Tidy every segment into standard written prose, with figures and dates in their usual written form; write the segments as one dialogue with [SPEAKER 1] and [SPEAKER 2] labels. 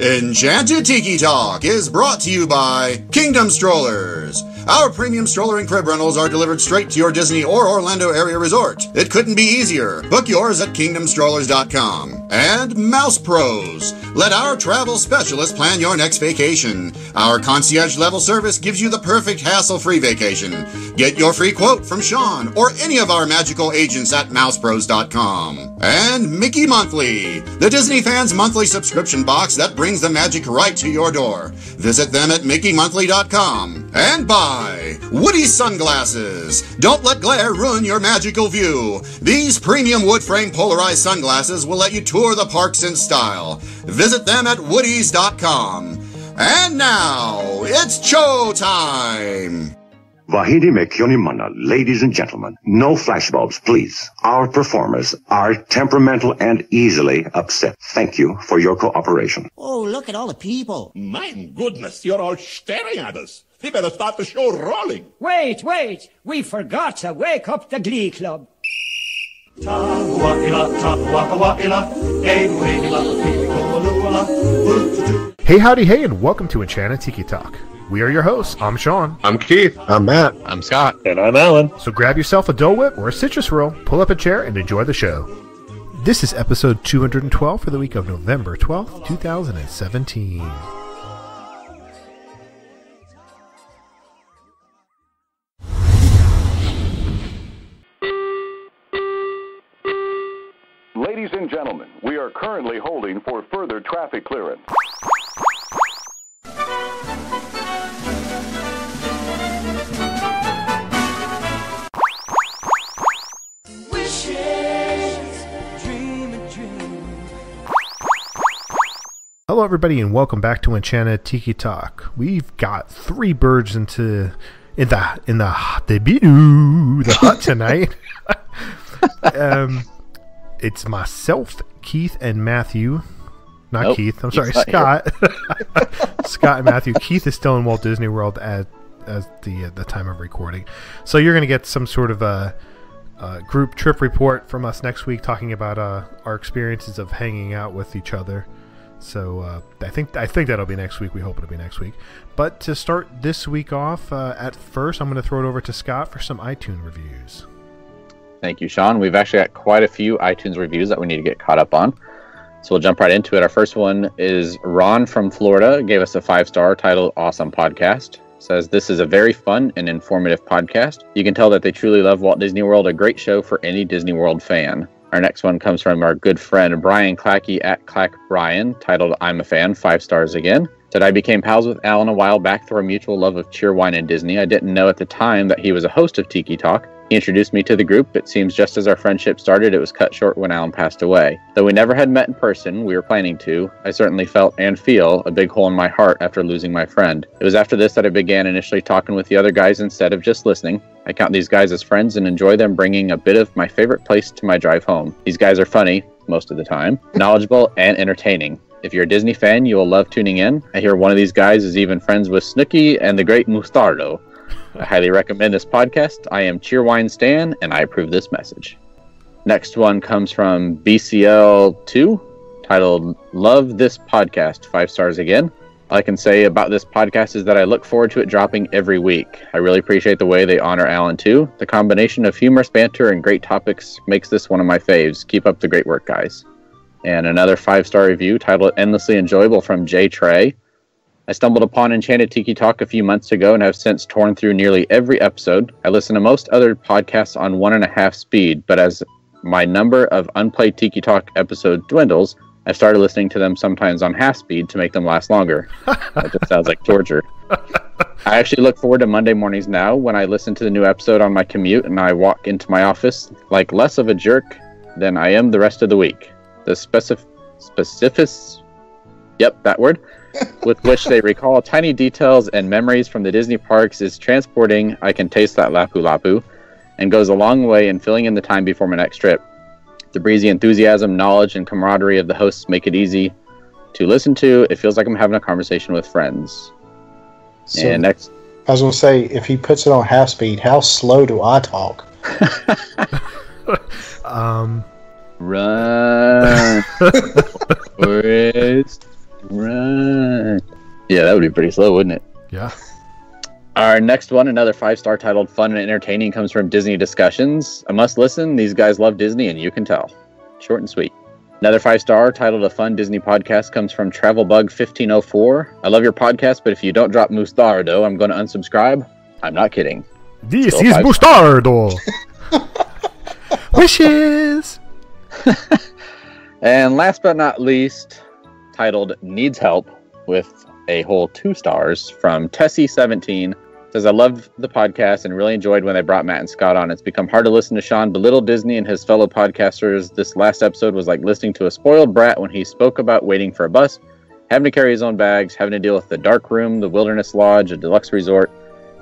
[SPEAKER 1] Enchanted Tiki Talk is brought to you by Kingdom Strollers. Our premium stroller and crib rentals are delivered straight to your Disney or Orlando area resort. It couldn't be easier. Book yours at kingdomstrollers.com. And Mouse Pros. Let our travel specialist plan your next vacation. Our concierge level service gives you the perfect hassle-free vacation. Get your free quote from Sean or any of our magical agents at mousepros.com. And Mickey Monthly, the Disney fans' monthly subscription box that brings the magic right to your door. Visit them at mickeymonthly.com. And buy Woody Sunglasses. Don't let glare ruin your magical view. These premium wood frame polarized sunglasses will let you tour the parks in style. Visit them at woodies.com. And now, it's show time!
[SPEAKER 2] Vahidi me kyonimana, ladies and gentlemen. No flashbulbs, please. Our performers are temperamental and easily upset. Thank you for your cooperation.
[SPEAKER 3] Oh, look at all the people.
[SPEAKER 4] My goodness, you're all staring at us. We better start the show rolling.
[SPEAKER 5] Wait. We forgot to wake up the Glee Club.
[SPEAKER 6] Hey, howdy, hey, and welcome to Enchanted Tiki Talk. We are your hosts. I'm Sean.
[SPEAKER 7] I'm Keith.
[SPEAKER 8] I'm Matt.
[SPEAKER 7] I'm Scott.
[SPEAKER 8] And I'm Alan.
[SPEAKER 6] So grab yourself a Dole Whip or a citrus roll, pull up a chair, and enjoy the show. This is episode 212 for the week of November 12th, 2017.
[SPEAKER 9] Ladies and gentlemen, we are currently holding for further traffic clearance.
[SPEAKER 6] Hello, everybody, and welcome back to Enchanted Tiki Talk. We've got three birds in the hut tonight. It's myself, Keith, and Matthew. Not Keith. I'm sorry, Scott. Scott and Matthew. Keith is still in Walt Disney World at the time of recording. So you're going to get some sort of a group trip report from us next week, talking about our experiences of hanging out with each other. So I think that'll be next week. We hope it'll be next week. But to start this week off, at first, I'm going to throw it over to Scott for some iTunes reviews.
[SPEAKER 7] Thank you, Sean. We've actually got quite a few iTunes reviews that we need to get caught up on. So we'll jump right into it. Our first one is Ron from Florida. Gave us a 5-star titled Awesome Podcast. Says, this is a very fun and informative podcast. You can tell that they truly love Walt Disney World. A great show for any Disney World fan. Our next one comes from our good friend Brian Clackey at Clack Brian, titled I'm a Fan, 5 stars again. Said, I became pals with Alan a while back through a mutual love of cheerwine and Disney. I didn't know at the time that he was a host of Tiki Talk. He introduced me to the group. It seems just as our friendship started, it was cut short when Alan passed away. Though we never had met in person, we were planning to. I certainly felt and feel a big hole in my heart after losing my friend. It was after this that I began initially talking with the other guys instead of just listening. I count these guys as friends and enjoy them bringing a bit of my favorite place to my drive home. These guys are funny, most of the time, knowledgeable, and entertaining. If you're a Disney fan, you will love tuning in. I hear one of these guys is even friends with Snooki and the Great Mustardo. I highly recommend this podcast. I am Cheerwine Stan, and I approve this message. Next one comes from BCL2, titled Love This Podcast, 5 stars again. All I can say about this podcast is that I look forward to it dropping every week. I really appreciate the way they honor Alan too. The combination of humorous banter and great topics makes this one of my faves. Keep up the great work, guys. And another 5-star review titled Endlessly Enjoyable from Jay Trey. I stumbled upon Enchanted Tiki Talk a few months ago and have since torn through nearly every episode. I listen to most other podcasts on 1.5 speed, but as my number of unplayed Tiki Talk episodes dwindles, I started listening to them sometimes on half speed to make them last longer. That just sounds like torture. I actually look forward to Monday mornings now when I listen to the new episode on my commute and I walk into my office like less of a jerk than I am the rest of the week. The specifics, yep, that word, with which they recall tiny details and memories from the Disney parks is transporting. I can taste that lapu lapu, and goes a long way in filling in the time before my next trip. The breezy enthusiasm, knowledge, and camaraderie of the hosts make it easy to listen to. It feels like I'm having a conversation with friends.
[SPEAKER 8] So,
[SPEAKER 7] and next,
[SPEAKER 8] I was going to say, if he puts it on half speed, how slow do I talk?
[SPEAKER 7] Run, Forrest, Right. Yeah, that would be pretty slow, wouldn't it?
[SPEAKER 6] Yeah.
[SPEAKER 7] Our next one, another 5-star titled Fun and Entertaining, comes from Disney Discussions. A must listen. These guys love Disney, and you can tell. Short and sweet. Another 5-star titled A Fun Disney Podcast comes from TravelBug1504. I love your podcast, but if you don't drop Mustardo, I'm going to unsubscribe. I'm not kidding.
[SPEAKER 6] This is Mustardo. Wishes.
[SPEAKER 7] And last but not least, titled Needs Help, with a whole 2 stars from Tessie17. Says, I loved the podcast and really enjoyed when they brought Matt and Scott on. It's become hard to listen to Sean belittle Disney and his fellow podcasters. This last episode was like listening to a spoiled brat when he spoke about waiting for a bus, having to carry his own bags, having to deal with the dark room, the wilderness lodge, a deluxe resort,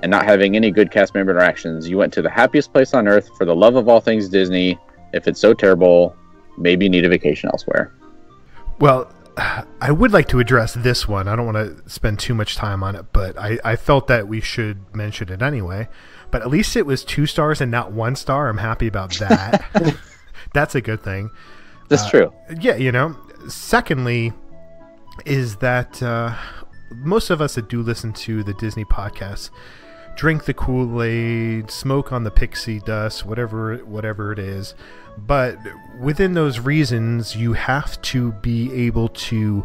[SPEAKER 7] and not having any good cast member interactions. You went to the happiest place on earth for the love of all things Disney. If it's so terrible, maybe you need a vacation elsewhere.
[SPEAKER 6] Well, I would like to address this one. I don't want to spend too much time on it, but I felt that we should mention it anyway. But at least it was 2 stars and not 1 star. I'm happy about that. That's a good thing.
[SPEAKER 7] That's true.
[SPEAKER 6] Yeah, you know. Secondly, is that most of us that do listen to the Disney podcasts drink the Kool-Aid, smoke on the pixie dust, whatever it is. But within those reasons, you have to be able to,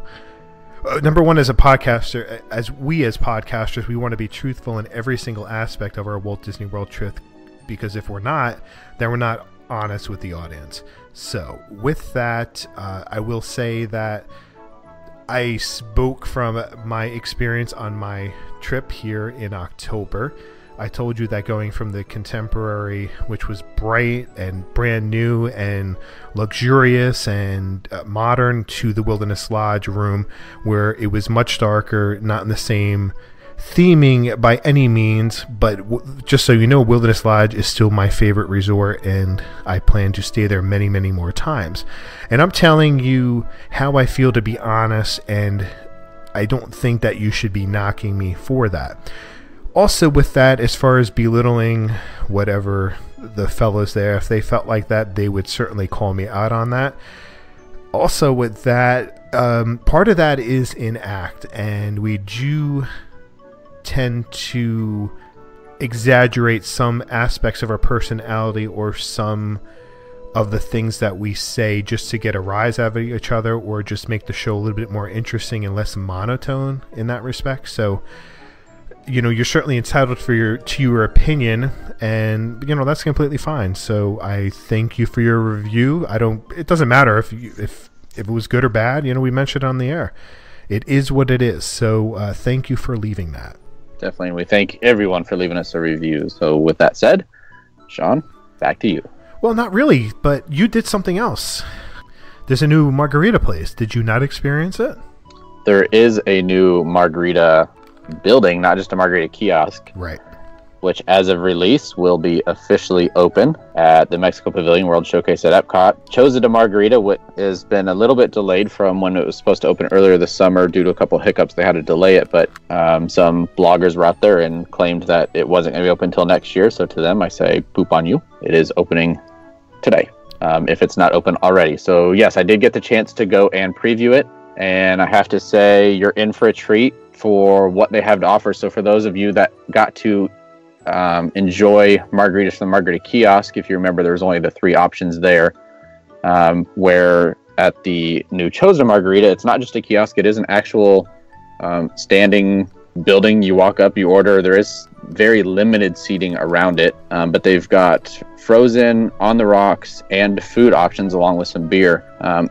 [SPEAKER 6] number one, as a podcaster, as podcasters, we want to be truthful in every single aspect of our Walt Disney World trip, because if we're not, then we're not honest with the audience. So with that, I will say that I spoke from my experience on my trip here in October. I told you that going from the Contemporary, which was bright and brand new and luxurious and modern, to the Wilderness Lodge room, where it was much darker, not in the same theming by any means, but just so you know, Wilderness Lodge is still my favorite resort, and I plan to stay there many, many more times. And I'm telling you how I feel, to be honest, and I don't think that you should be knocking me for that. Also with that, as far as belittling whatever the fellows there, if they felt like that, they would certainly call me out on that. Also with that, part of that is in act, and we do tend to exaggerate some aspects of our personality or some of the things that we say just to get a rise out of each other, or just make the show a little bit more interesting and less monotone in that respect. So, you know, you're certainly entitled to your opinion, and you know that's completely fine. So I thank you for your review. It doesn't matter if it was good or bad. You know, we mentioned it on the air. It is what it is. So thank you for leaving that.
[SPEAKER 7] Definitely, and we thank everyone for leaving us a review. So with that said, Sean, back to you.
[SPEAKER 6] Well, not really, but you did something else. There's a new margarita place. Did you not experience it?
[SPEAKER 7] There is a new margarita building, not just a margarita kiosk.
[SPEAKER 6] Right.
[SPEAKER 7] Which, as of release, will be officially open at the Mexico Pavilion World Showcase at Epcot. Chosen de Margarita, which has been a little bit delayed from when it was supposed to open earlier this summer due to a couple of hiccups. They had to delay it, but some bloggers were out there and claimed that it wasn't going to be open until next year. So to them, I say, poop on you. It is opening today, if it's not open already. So yes, I did get the chance to go and preview it, and I have to say, you're in for a treat for what they have to offer. So for those of you that got to enjoy margaritas from the margarita kiosk, if you remember, there was only the 3 options there, where at the new Chosen Margarita, it's not just a kiosk, it is an actual standing building. You walk up, you order. There is very limited seating around it, but they've got frozen, on the rocks, and food options along with some beer.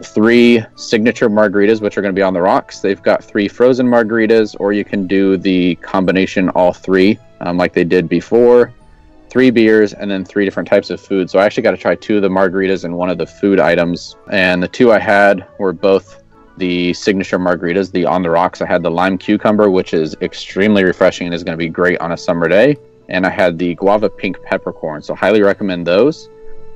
[SPEAKER 7] 3 signature margaritas, which are going to be on the rocks. They've got 3 frozen margaritas, or you can do the combination all 3, like they did before. 3 beers, and then 3 different types of food. So I actually got to try 2 of the margaritas and 1 of the food items. And the 2 I had were both the signature margaritas. The on the rocks, I had the lime cucumber, which is extremely refreshing and is going to be great on a summer day. And I had the guava pink peppercorn. So highly recommend those.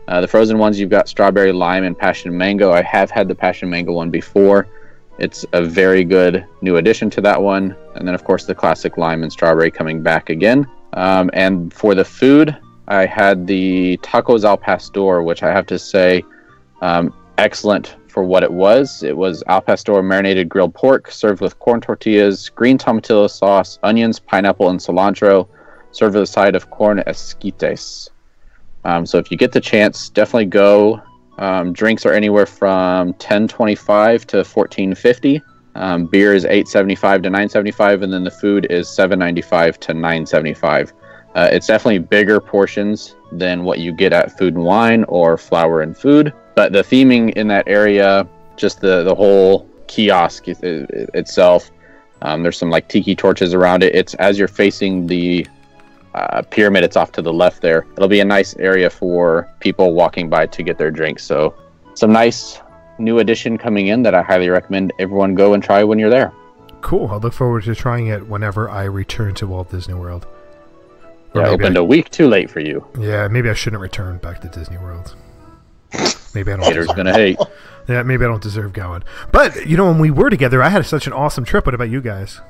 [SPEAKER 7] The frozen ones, you've got strawberry, lime, and passion mango. I have had the passion mango one before. It's a very good new addition to that one. And then, of course, the classic lime and strawberry coming back again. And for the food, I had the tacos al pastor, which I have to say, excellent for what it was al pastor marinated grilled pork served with corn tortillas, green tomatillo sauce, onions, pineapple, and cilantro, served with a side of corn esquites. So if you get the chance, definitely go. Drinks are anywhere from $10.25 to $14.50. Beer is $8.75 to $9.75, and then the food is $7.95 to $9.75. It's definitely bigger portions than what you get at Food and Wine or Flower and Food, but the theming in that area, just the whole kiosk itself, there's some like tiki torches around it. It's as you're facing the pyramid, it's off to the left there. It'll be a nice area for people walking by to get their drinks. So some nice new addition coming in that I highly recommend everyone go and try when you're there.
[SPEAKER 6] Cool. I look forward to trying it whenever I return to Walt Disney World.
[SPEAKER 7] Yeah, opened a week too late for you.
[SPEAKER 6] Yeah, maybe I shouldn't return back to Disney World. Maybe I don't.
[SPEAKER 7] Haters gonna hate.
[SPEAKER 6] Yeah, maybe I don't deserve going. But you know, when we were together, I had such an awesome trip. What about you guys?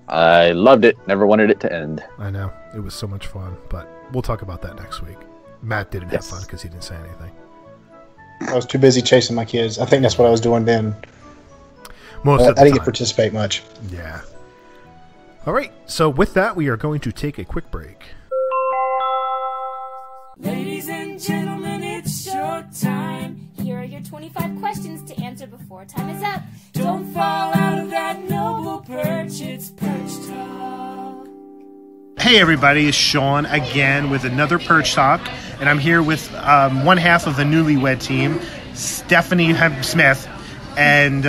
[SPEAKER 7] I loved it. Never wanted it to end.
[SPEAKER 6] I know it was so much fun, but we'll talk about that next week. Matt didn't have fun because he didn't say anything.
[SPEAKER 8] I was too busy chasing my kids. I think that's what I was doing then.
[SPEAKER 6] Most of the
[SPEAKER 8] I didn't
[SPEAKER 6] time.
[SPEAKER 8] get to participate much.
[SPEAKER 6] Yeah. All right. So with that, we are going to take a quick break.
[SPEAKER 3] Ladies and gentlemen, it's showtime. Here are your 25 questions to answer before time is up. Don't fall out of that noble perch. It's Perch Talk.
[SPEAKER 10] Hey everybody, it's Sean again with another Perch Talk, and I'm here with one half of the newlywed team, Stephanie Smith. And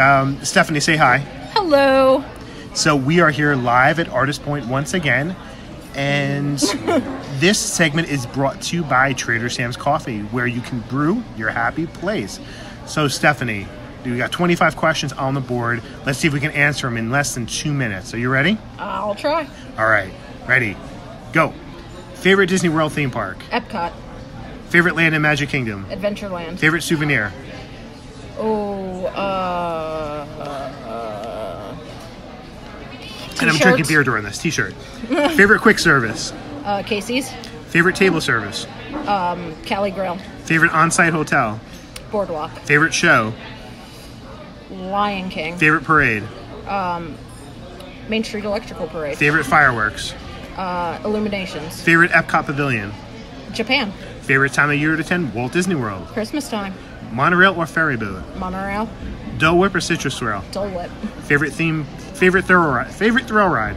[SPEAKER 10] Stephanie, say hi.
[SPEAKER 11] Hello.
[SPEAKER 10] So we are here live at Artist Point once again, and this segment is brought to you by Trader Sam's Coffee, where you can brew your happy place. So Stephanie, we got 25 questions on the board. Let's see if we can answer them in less than 2 minutes. Are you ready?
[SPEAKER 11] I'll try.
[SPEAKER 10] All right, ready, go. Favorite Disney World theme park?
[SPEAKER 11] Epcot.
[SPEAKER 10] Favorite land in Magic Kingdom?
[SPEAKER 11] Adventureland.
[SPEAKER 10] Favorite souvenir? And I'm drinking beer during this. T-shirt. Favorite quick service?
[SPEAKER 11] Casey's.
[SPEAKER 10] Favorite table service?
[SPEAKER 11] Cali Grill.
[SPEAKER 10] Favorite on-site hotel?
[SPEAKER 11] Boardwalk.
[SPEAKER 10] Favorite show?
[SPEAKER 11] Lion King.
[SPEAKER 10] Favorite parade?
[SPEAKER 11] Main Street Electrical Parade.
[SPEAKER 10] Favorite fireworks?
[SPEAKER 11] Illuminations.
[SPEAKER 10] Favorite Epcot Pavilion?
[SPEAKER 11] Japan.
[SPEAKER 10] Favorite time of year to attend Walt Disney World?
[SPEAKER 11] Christmas time.
[SPEAKER 10] Monorail or ferry boat?
[SPEAKER 11] Monorail.
[SPEAKER 10] Dole Whip or Citrus Swirl?
[SPEAKER 11] Dole Whip.
[SPEAKER 10] Favorite thrill ride?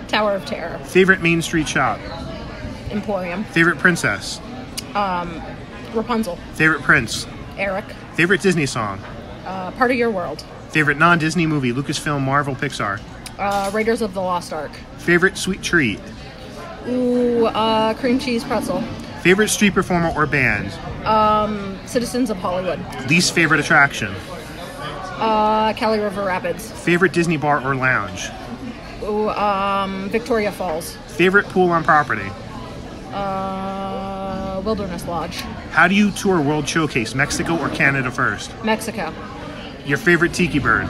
[SPEAKER 11] Tower of Terror.
[SPEAKER 10] Favorite Main Street shop?
[SPEAKER 11] Emporium.
[SPEAKER 10] Favorite princess?
[SPEAKER 11] Rapunzel.
[SPEAKER 10] Favorite prince?
[SPEAKER 11] Eric.
[SPEAKER 10] Favorite Disney song?
[SPEAKER 11] Part of Your World.
[SPEAKER 10] Favorite non-Disney movie? Lucasfilm, Marvel, Pixar?
[SPEAKER 11] Raiders of the Lost Ark.
[SPEAKER 10] Favorite sweet treat?
[SPEAKER 11] Cream cheese pretzel.
[SPEAKER 10] Favorite street performer or band?
[SPEAKER 11] Citizens of Hollywood.
[SPEAKER 10] Least favorite attraction?
[SPEAKER 11] Cali River Rapids.
[SPEAKER 10] Favorite Disney bar or lounge?
[SPEAKER 11] Victoria Falls.
[SPEAKER 10] Favorite pool on property?
[SPEAKER 11] Wilderness Lodge.
[SPEAKER 10] How do you tour World Showcase, Mexico or Canada first?
[SPEAKER 11] Mexico.
[SPEAKER 10] Your favorite Tiki Bird?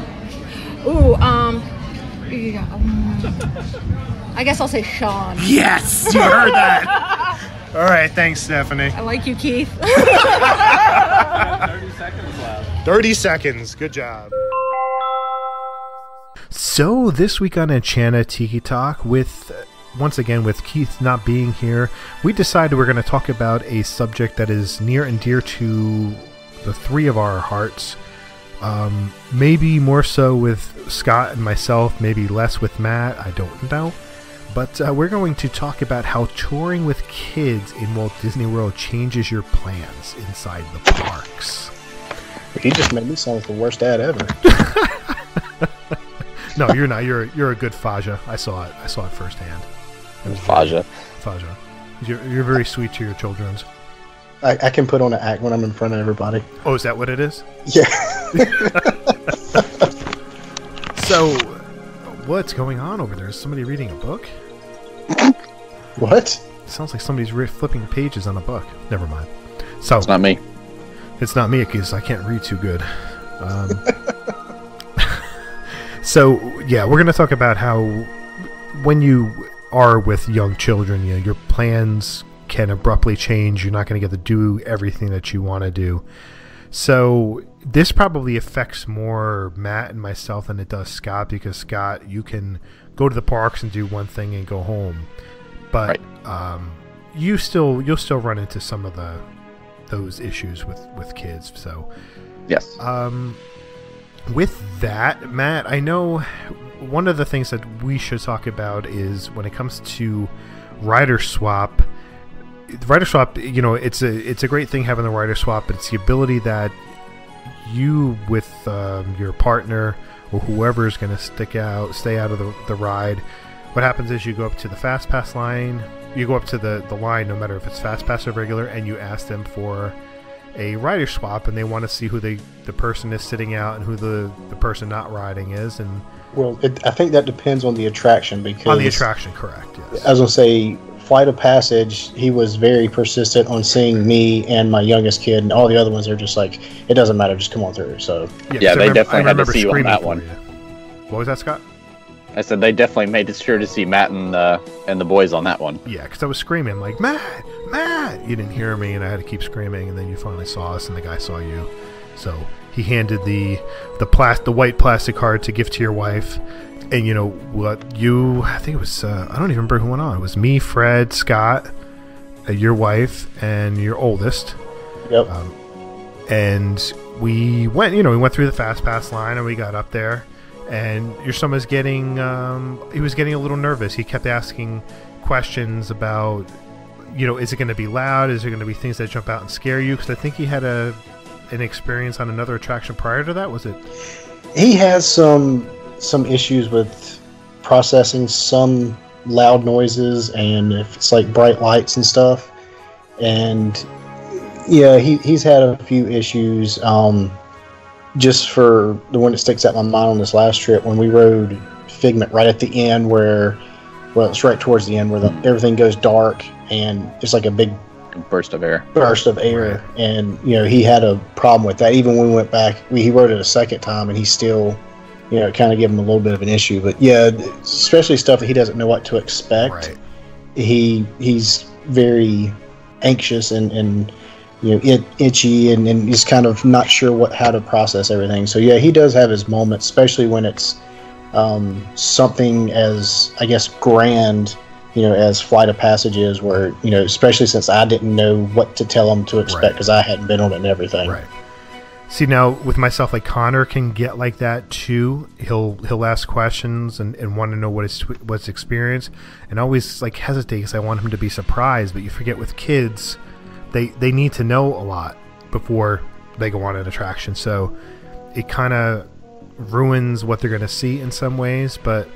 [SPEAKER 11] I guess I'll say Sean.
[SPEAKER 10] Yes, you heard that. All right, thanks, Stephanie.
[SPEAKER 11] I like you, Keith.
[SPEAKER 10] 30 seconds left. 30 seconds. Good job.
[SPEAKER 6] So this week on Enchanted Tiki Talk, once again with Keith not being here, we decided we're going to talk about a subject that is near and dear to the three of our hearts. Maybe more so with Scott and myself, maybe less with Matt, I don't know. But we're going to talk about how touring with kids in Walt Disney World changes your plans inside the parks.
[SPEAKER 8] He just made me sound like the worst dad ever.
[SPEAKER 6] No, you're not. You're a good Faja. I saw it firsthand.
[SPEAKER 7] Faja.
[SPEAKER 6] You're very sweet to your children's.
[SPEAKER 8] I can put on an act when I'm in front of everybody.
[SPEAKER 6] Oh, is that what it is?
[SPEAKER 8] Yeah.
[SPEAKER 6] So, what's going on over there? Is somebody reading a book?
[SPEAKER 8] What?
[SPEAKER 6] It sounds like somebody's flipping pages on a book. Never mind. So
[SPEAKER 7] it's not me.
[SPEAKER 6] It's not me because I can't read too good. So, yeah, we're going to talk about how when you are with young children, your plans can abruptly change. You're not going to get to do everything that you want to do. So, this probably affects more Matt and myself than it does Scott, because Scott, you can go to the parks and do one thing and go home, but you'll still run into some of those issues with kids. So
[SPEAKER 7] yes.
[SPEAKER 6] With that, Matt, I know one of the things that we should talk about is when it comes to rider swap. Rider swap, it's a great thing having the rider swap, but it's the ability that you with your partner or whoever is going to stay out of the ride. What happens is you go up to the fast pass line, you go up to the line, no matter if it's fast pass or regular, and you ask them for a rider swap, and they want to see who the person is sitting out and who the person not riding is. And
[SPEAKER 8] well, I think that depends on the attraction, because
[SPEAKER 6] on the attraction, correct? Yes.
[SPEAKER 8] I was gonna say, Flight of Passage, he was very persistent on seeing me and my youngest kid, and all the other ones are just like, it doesn't matter, just come on through. So
[SPEAKER 7] yeah, they definitely had to see you on that one.
[SPEAKER 6] What was that, Scott?
[SPEAKER 7] I said they definitely made sure to see Matt and the boys on that one.
[SPEAKER 6] Yeah, because I was screaming like, Matt! You didn't hear me, and I had to keep screaming, and then you finally saw us, and the guy saw you. So he handed the white plastic card to give to your wife. And you know what? I think it was, I don't even remember who went on. It was me, Fred, Scott, your wife, and your oldest.
[SPEAKER 8] Yep.
[SPEAKER 6] And we went through the fast pass line, and we got up there, and your son was getting, he was getting a little nervous. He kept asking questions about, is it going to be loud? Is there going to be things that jump out and scare you? Because I think he had an experience on another attraction prior to that. Was it?
[SPEAKER 8] He has some issues with processing some loud noises, and if it's like bright lights and stuff. And yeah, he's had a few issues. Just for the one that sticks out in my mind on this last trip, when we rode Figment right at the end it's right towards the end where everything goes dark and it's like a big
[SPEAKER 7] burst of air.
[SPEAKER 8] Right. And he had a problem with that. Even when we went back, he rode it a second time, and he still it kind of gave him a little bit of an issue. But yeah, especially stuff that he doesn't know what to expect.
[SPEAKER 6] Right.
[SPEAKER 8] He's very anxious and itchy, and he's kind of not sure how to process everything. So yeah, he does have his moments, especially when it's something as, I guess, grand, as Flight of Passage is, where, especially since I didn't know what to tell him to expect because I hadn't been on it and everything.
[SPEAKER 6] Right. See, now with myself, like Connor can get like that too. He'll ask questions and want to know what's experienced, and always like hesitate because I want him to be surprised. But you forget with kids, they need to know a lot before they go on an attraction. So it kind of ruins what they're going to see in some ways. But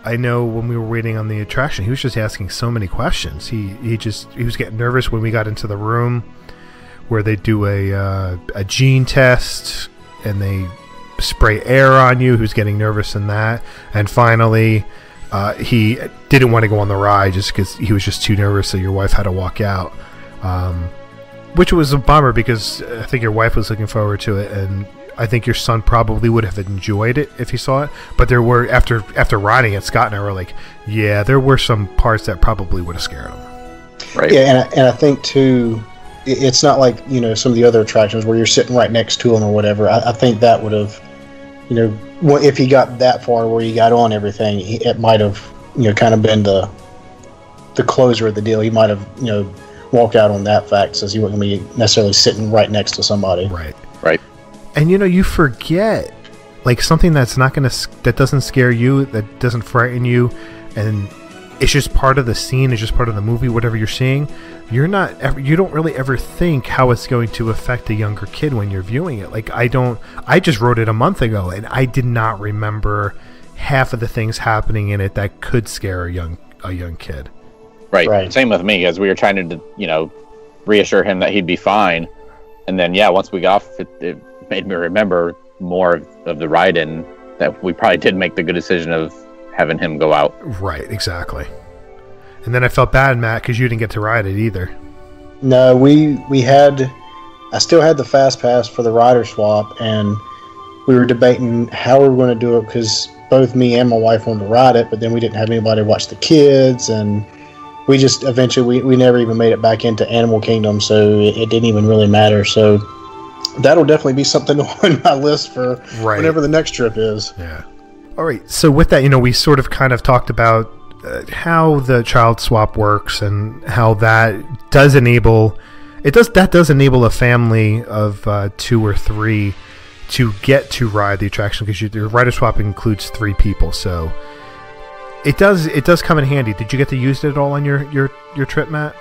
[SPEAKER 6] I know when we were waiting on the attraction, he was just asking so many questions. He was getting nervous when we got into the room where they do a gene test and they spray air on you. He was getting nervous in that. And finally, he didn't want to go on the ride just because he was just too nervous, so your wife had to walk out. Which was a bummer because I think your wife was looking forward to it, and I think your son probably would have enjoyed it if he saw it. But there were, after riding it, Scott and I were like, yeah, there were some parts that probably would have scared him.
[SPEAKER 7] Right.
[SPEAKER 8] Yeah, and I think too, it's not like some of the other attractions where you're sitting right next to him or whatever. I think that would have, if he got that far where he got on everything, it might have, kind of been the closer of the deal. He might have, walked out on that fact, since he wasn't going to be necessarily sitting right next to somebody.
[SPEAKER 6] Right.
[SPEAKER 7] Right.
[SPEAKER 6] And you forget, like, something that doesn't scare you, that doesn't frighten you, and it's just part of the scene, it's just part of the movie, whatever you're seeing. You don't really ever think how it's going to affect a younger kid when you're viewing it. Like, I just wrote it a month ago, and I did not remember half of the things happening in it that could scare a young kid.
[SPEAKER 7] Right. Same with me, as we were trying to, reassure him that he'd be fine. And then, once we got off, it made me remember more of the ride, and that we probably did make the good decision of having him go out.
[SPEAKER 6] Right, exactly. And then I felt bad, Matt, because you didn't get to ride it either.
[SPEAKER 8] No, I still had the fast pass for the rider swap, and we were debating how we were going to do it, because both me and my wife wanted to ride it, but then we didn't have anybody to watch the kids, and we just eventually we never even made it back into Animal Kingdom, so it didn't even really matter. So that'll definitely be something on my list for whenever the next trip is.
[SPEAKER 6] Yeah. All right. So with that, we sort of kind of talked about how the child swap works and how that does enable a family of 2 or 3 to get to ride the attraction, because your rider swap includes 3 people. So it does come in handy. Did you get to use it at all on your trip, Matt?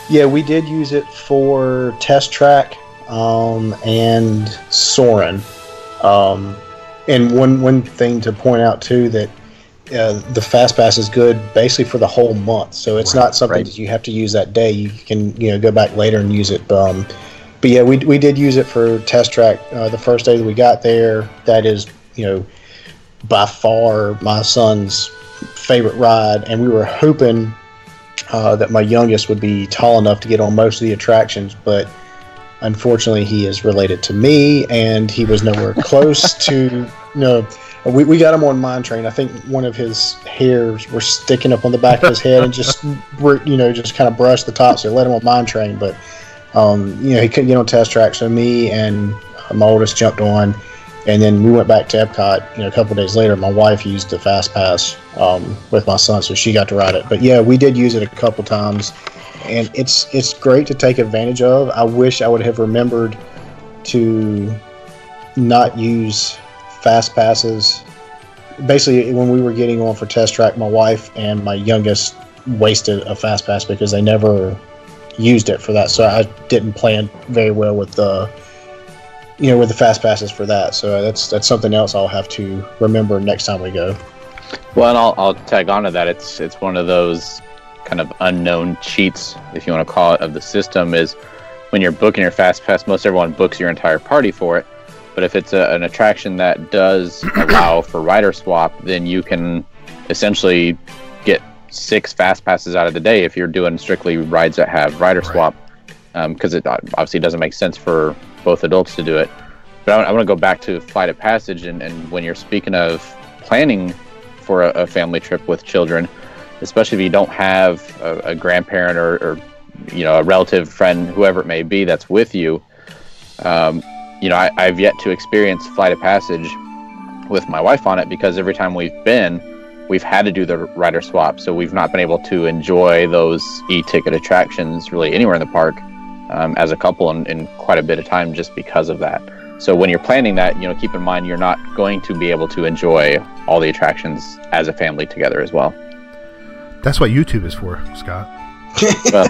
[SPEAKER 8] Yeah, we did use it for Test Track and Soarin'. And one thing to point out too, that the Fast Pass is good basically for the whole month, so it's not something that you have to use that day. You can go back later and use it. But yeah, we did use it for Test Track the first day that we got there. That is by far my son's favorite ride, and we were hoping that my youngest would be tall enough to get on most of the attractions, but unfortunately he is related to me and he was nowhere close to we got him on Mine Train. I think one of his hairs were sticking up on the back of his head and just kind of brushed the top, so let him on Mine Train. But he couldn't get on Test Track, so me and my oldest jumped on, and then we went back to Epcot. A couple of days later, my wife used the Fast Pass with my son, so she got to ride it. But yeah, we did use it a couple times, and it's great to take advantage of. I wish I would have remembered to not use Fast Passes. Basically, when we were getting on for Test Track, my wife and my youngest wasted a Fast Pass because they never used it for that. So I didn't plan very well with the with the Fast Passes for that. So that's something else I'll have to remember next time we go.
[SPEAKER 7] Well, and I'll tag on to that. It's one of those kind of unknown cheats, if you want to call it, of the system. Is when you're booking your Fast Pass, most everyone books your entire party for it. But if it's an attraction that does allow for rider swap, then you can essentially get 6 Fast Passes out of the day if you're doing strictly rides that have rider swap, because it obviously doesn't make sense for both adults to do it. But I want to go back to Flight of Passage, and when you're speaking of planning for a family trip with children, especially if you don't have a grandparent or a relative, friend, whoever it may be that's with you. I've yet to experience Flight of Passage with my wife on it, because every time we've had to do the rider swap, so we've not been able to enjoy those e-ticket attractions really anywhere in the park as a couple in quite a bit of time, just because of that. So when you're planning that, keep in mind you're not going to be able to enjoy all the attractions as a family together as well.
[SPEAKER 6] That's what YouTube is for, Scott.
[SPEAKER 7] Well,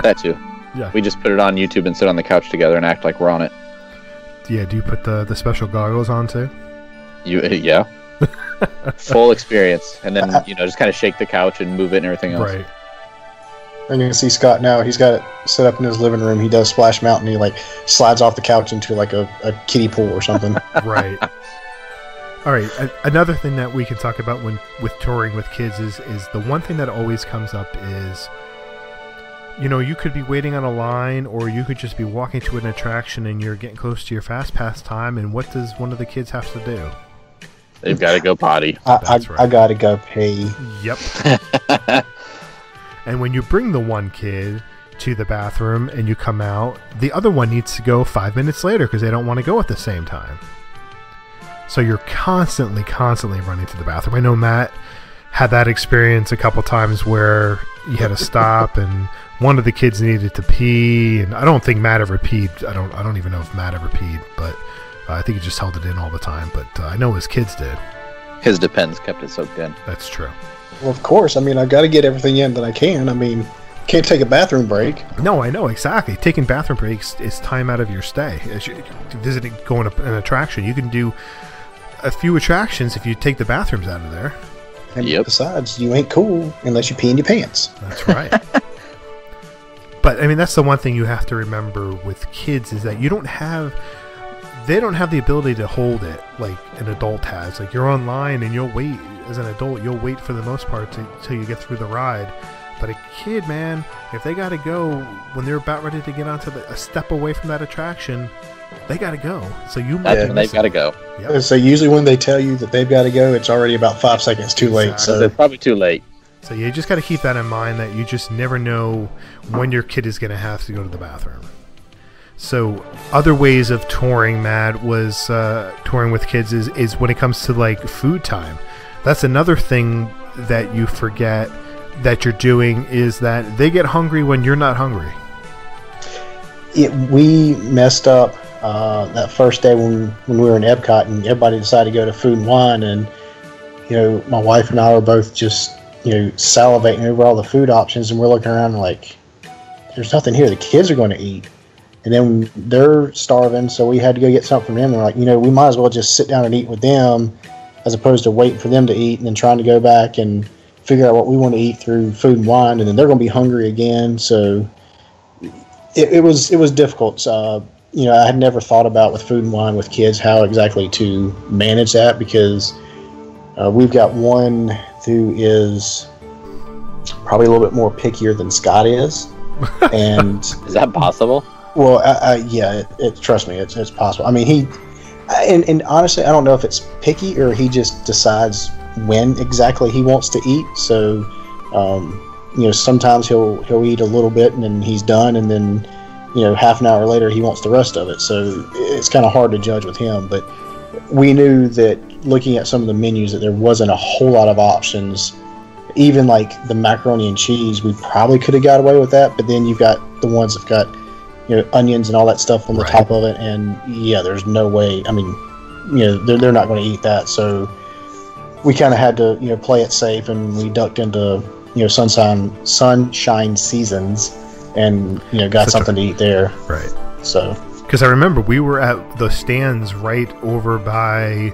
[SPEAKER 7] that too.
[SPEAKER 6] Yeah.
[SPEAKER 7] We just put it on YouTube and sit on the couch together and act like we're on it.
[SPEAKER 6] Yeah, do you put the special goggles on too?
[SPEAKER 7] Yeah. Full experience. And then, just kind of shake the couch and move it and everything else.
[SPEAKER 6] Right.
[SPEAKER 8] And you can see Scott now, he's got it set up in his living room. He does Splash Mountain. He slides off the couch into a kiddie pool or something.
[SPEAKER 6] Right. All right. Another thing that we can talk about with touring with kids is the one thing that always comes up is, you could be waiting on a line, or you could just be walking to an attraction and you're getting close to your Fast Pass time, and what does one of the kids have to do?
[SPEAKER 7] They've got to go potty.
[SPEAKER 8] I got to go pee.
[SPEAKER 6] Yep. And when you bring the one kid to the bathroom and you come out, the other one needs to go 5 minutes later because they don't want to go at the same time. So you're constantly running to the bathroom. I know Matt had that experience a couple times where you had to stop and one of the kids needed to pee, and I don't think Matt ever peed. I don't even know if Matt ever peed, but I think he just held it in all the time. But I know his kids did.
[SPEAKER 7] His Depends kept it soaked in.
[SPEAKER 6] That's true.
[SPEAKER 8] Well, of course. I mean, I got to get everything in that I can. I mean, can't take a bathroom break.
[SPEAKER 6] No, I know, exactly. Taking bathroom breaks is time out of your stay. As you're visiting, going to an attraction, you can do a few attractions if you take the bathrooms out of there.
[SPEAKER 8] And besides, you ain't cool unless you pee in your pants.
[SPEAKER 6] That's right. But, I mean, that's the one thing you have to remember with kids is that they don't have the ability to hold it like an adult has. Like, you're online and you'll wait. As an adult, you'll wait for the most part until you get through the ride. But a kid, man, if they got to go when they're about ready to get onto a step away from that attraction, they got to go. So you might
[SPEAKER 7] they've got to go.
[SPEAKER 6] Yep.
[SPEAKER 8] So usually when they tell you that they've got to go, it's already about 5 seconds too late.
[SPEAKER 6] Exactly.
[SPEAKER 8] So
[SPEAKER 7] it's probably too late.
[SPEAKER 6] So you just got to keep that in mind, that you just never know when your kid is going to have to go to the bathroom. So other ways of touring, Matt, was touring with kids is when it comes to like food time. That's another thing that you forget that you're doing, is that they get hungry when you're not hungry.
[SPEAKER 8] We messed up that first day when we were in Epcot and everybody decided to go to Food and Wine, and my wife and I were both just salivating over all the food options, and we're looking around like there's nothing here the kids are going to eat. And then they're starving, so we had to go get something from them. And we're like, we might as well just sit down and eat with them as opposed to waiting for them to eat and then trying to go back and figure out what we want to eat through Food and Wine, and then they're going to be hungry again. So it was difficult. I had never thought about with Food and Wine with kids how exactly to manage that, because we've got one who is probably a little bit more pickier than Scott is. And
[SPEAKER 7] is that possible?
[SPEAKER 8] Well, yeah, trust me, it's possible. I mean, and honestly, I don't know if it's picky or he just decides when exactly he wants to eat. So, sometimes he'll eat a little bit and then he's done, and then, half an hour later he wants the rest of it. So it's kind of hard to judge with him. But we knew that looking at some of the menus that there wasn't a whole lot of options. Even like the macaroni and cheese, we probably could have got away with that. But then you've got the ones that've got onions and all that stuff on the top of it, and yeah, there's no way. I mean, they're not going to eat that. So we kind of had to play it safe, and we ducked into Sunshine Seasons, and got something to eat there.
[SPEAKER 6] Right.
[SPEAKER 8] So
[SPEAKER 6] because I remember we were at the stands right over by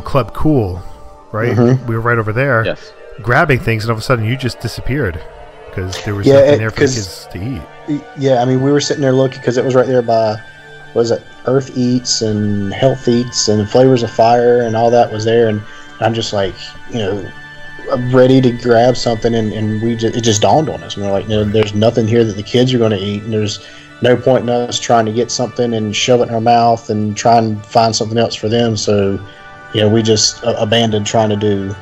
[SPEAKER 6] Club Cool, right?
[SPEAKER 8] Mm-hmm.
[SPEAKER 6] We were right over there,
[SPEAKER 7] yes,
[SPEAKER 6] grabbing things, and all of a sudden you just disappeared because there was nothing there for the kids to eat.
[SPEAKER 8] Yeah, I mean, we were sitting there looking because it was right there by, what was it, Earth Eats and Health Eats and Flavors of Fire and all that was there, and I'm just like, ready to grab something, and it just dawned on us, and we're like, there's nothing here that the kids are going to eat, and there's no point in us trying to get something and shove it in our mouth and try and find something else for them. So, we just abandoned trying to do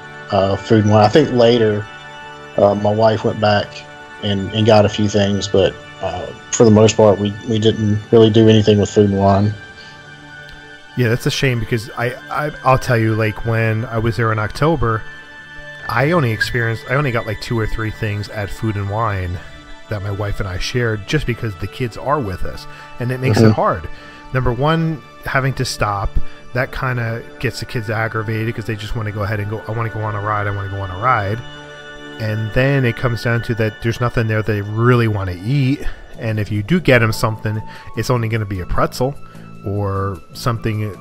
[SPEAKER 8] Food and Wine. I think later, my wife went back and got a few things, but for the most part, we didn't really do anything with Food and Wine.
[SPEAKER 6] Yeah, that's a shame, because I'll tell you, like when I was there in October, I only got like 2 or 3 things at Food and Wine that my wife and I shared, just because the kids are with us, and it makes it hard. Number one, having to stop, that kind of gets the kids aggravated because they just want to go ahead and go, I want to go on a ride, and then it comes down to that there's nothing there they really want to eat, and if you do get them something, it's only going to be a pretzel or something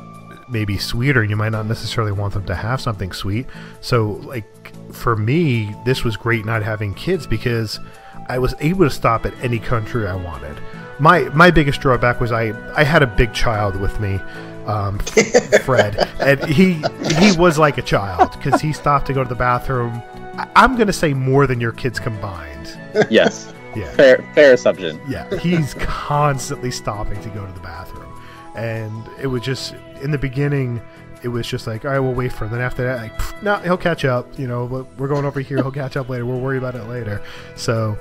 [SPEAKER 6] maybe sweeter. You might not necessarily want them to have something sweet. So like for me, this was great not having kids, because I was able to stop at any country I wanted. My biggest drawback was I had a big child with me, Fred, and he was like a child, because he stopped to go to the bathroom, I'm going to say more than your kids combined.
[SPEAKER 7] Yes.
[SPEAKER 6] Yeah.
[SPEAKER 7] Fair assumption.
[SPEAKER 6] Yeah, he's constantly stopping to go to the bathroom. And it was just, in the beginning, it was just like, all right, we'll wait for him. Then after that, like, no, he'll catch up. We're going over here. He'll catch up later. We'll worry about it later. So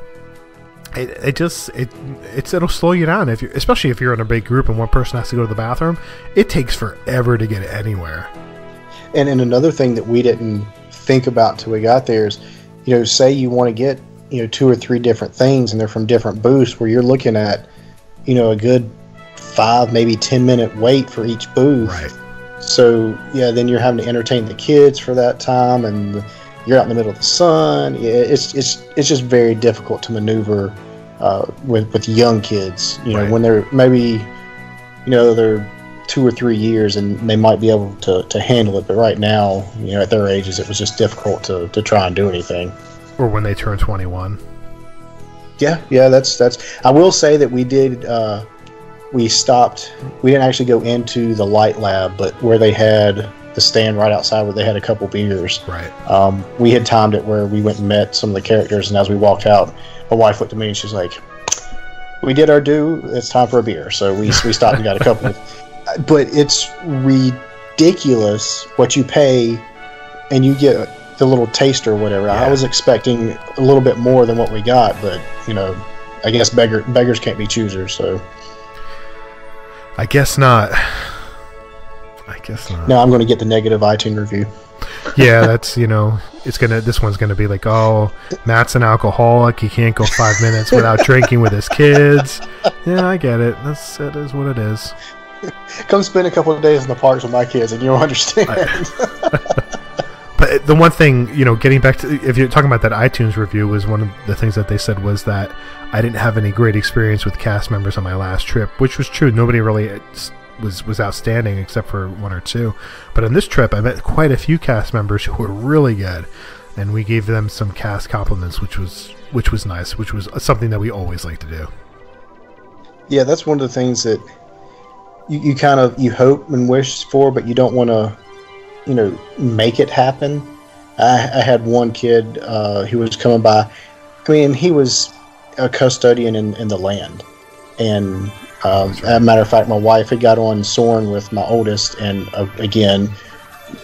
[SPEAKER 6] it'll slow you down, especially if you're in a big group and one person has to go to the bathroom. It takes forever to get anywhere.
[SPEAKER 8] And another thing that we didn't think about till we got there is, say you want to get 2 or 3 different things, and they're from different booths, where you're looking at a good 5, maybe 10-minute wait for each booth.
[SPEAKER 6] Right.
[SPEAKER 8] So yeah, then you're having to entertain the kids for that time, and you're out in the middle of the sun. Yeah, it's just very difficult to maneuver with young kids.
[SPEAKER 6] Right.
[SPEAKER 8] When they're maybe they're 2 or 3 years, and they might be able to handle it. But right now, at their ages, it was just difficult to try and do anything.
[SPEAKER 6] Or when they turn 21.
[SPEAKER 8] Yeah, that's. I will say that we did. We stopped. We didn't actually go into the light lab, but where they had the stand right outside, where they had a couple beers.
[SPEAKER 6] Right.
[SPEAKER 8] We had timed it where we went and met some of the characters, and as we walked out, my wife looked at me and she's like, "We did our due. It's time for a beer." So we stopped and got a couple. But it's ridiculous what you pay, and you get the little taster or whatever. Yeah. I was expecting a little bit more than what we got, but I guess beggars can't be choosers. So
[SPEAKER 6] I guess not.
[SPEAKER 8] No, I'm going to get the negative iTunes review.
[SPEAKER 6] Yeah, that's, this one's gonna be like, oh, Matt's an alcoholic, he can't go 5 minutes without drinking with his kids. Yeah, I get it. It is what it is.
[SPEAKER 8] Come spend a couple of days in the parks with my kids and you'll understand.
[SPEAKER 6] But the one thing, getting back to, if you're talking about that iTunes review, was one of the things that they said was that I didn't have any great experience with cast members on my last trip, which was true. Nobody really was outstanding except for one or two. But on this trip, I met quite a few cast members who were really good, and we gave them some cast compliments, which was nice, which was something that we always like to do.
[SPEAKER 8] Yeah, that's one of the things that you kind of hope and wish for, but you don't want to make it happen. I had one kid who was coming by. I mean, he was a custodian in the land, and as a matter of fact, my wife had got on soaring with my oldest, and again,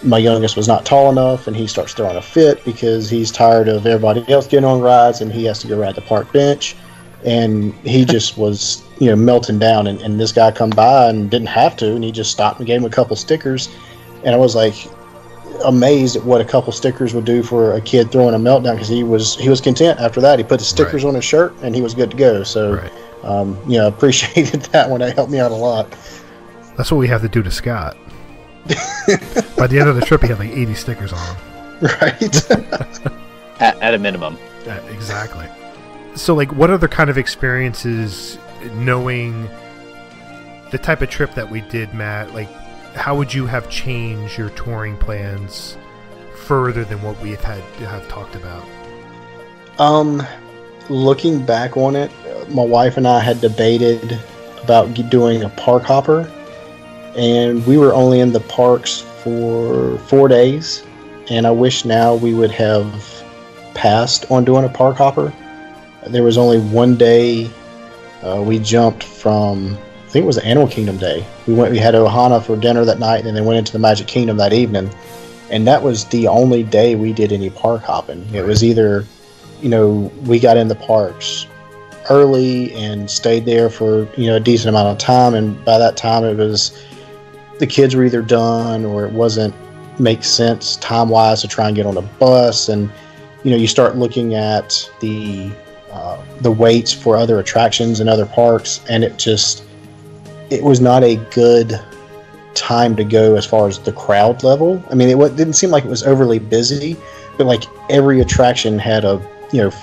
[SPEAKER 8] my youngest was not tall enough, and he starts throwing a fit because he's tired of everybody else getting on rides, and he has to go ride the park bench, and he just was melting down, and this guy come by and didn't have to, and he just stopped and gave him a couple stickers, and I was like amazed at what a couple stickers would do for a kid throwing a meltdown, because he was content after that. He put the stickers on his shirt and he was good to go. So appreciated that one. That helped me out a lot.
[SPEAKER 6] That's what we have to do to Scott. By the end of the trip, he had like 80 stickers on him.
[SPEAKER 8] Right.
[SPEAKER 7] at a minimum.
[SPEAKER 6] Yeah, exactly. So, like, what other kind of experiences, knowing the type of trip that we did, Matt, like, how would you have changed your touring plans further than what we have talked about?
[SPEAKER 8] Looking back on it, my wife and I had debated about doing a park hopper, and we were only in the parks for 4 days, and I wish now we would have passed on doing a park hopper. There was only one day we jumped from, I think it was the Animal Kingdom day. We had Ohana for dinner that night, and then went into the Magic Kingdom that evening, and that was the only day we did any park hopping. It was either, we got in the parks early and stayed there for a decent amount of time, and by that time it was the kids were either done or it wasn't make sense time wise to try and get on a bus, and you start looking at the waits for other attractions and other parks, and it was not a good time to go as far as the crowd level. I mean, it didn't seem like it was overly busy, but like every attraction had a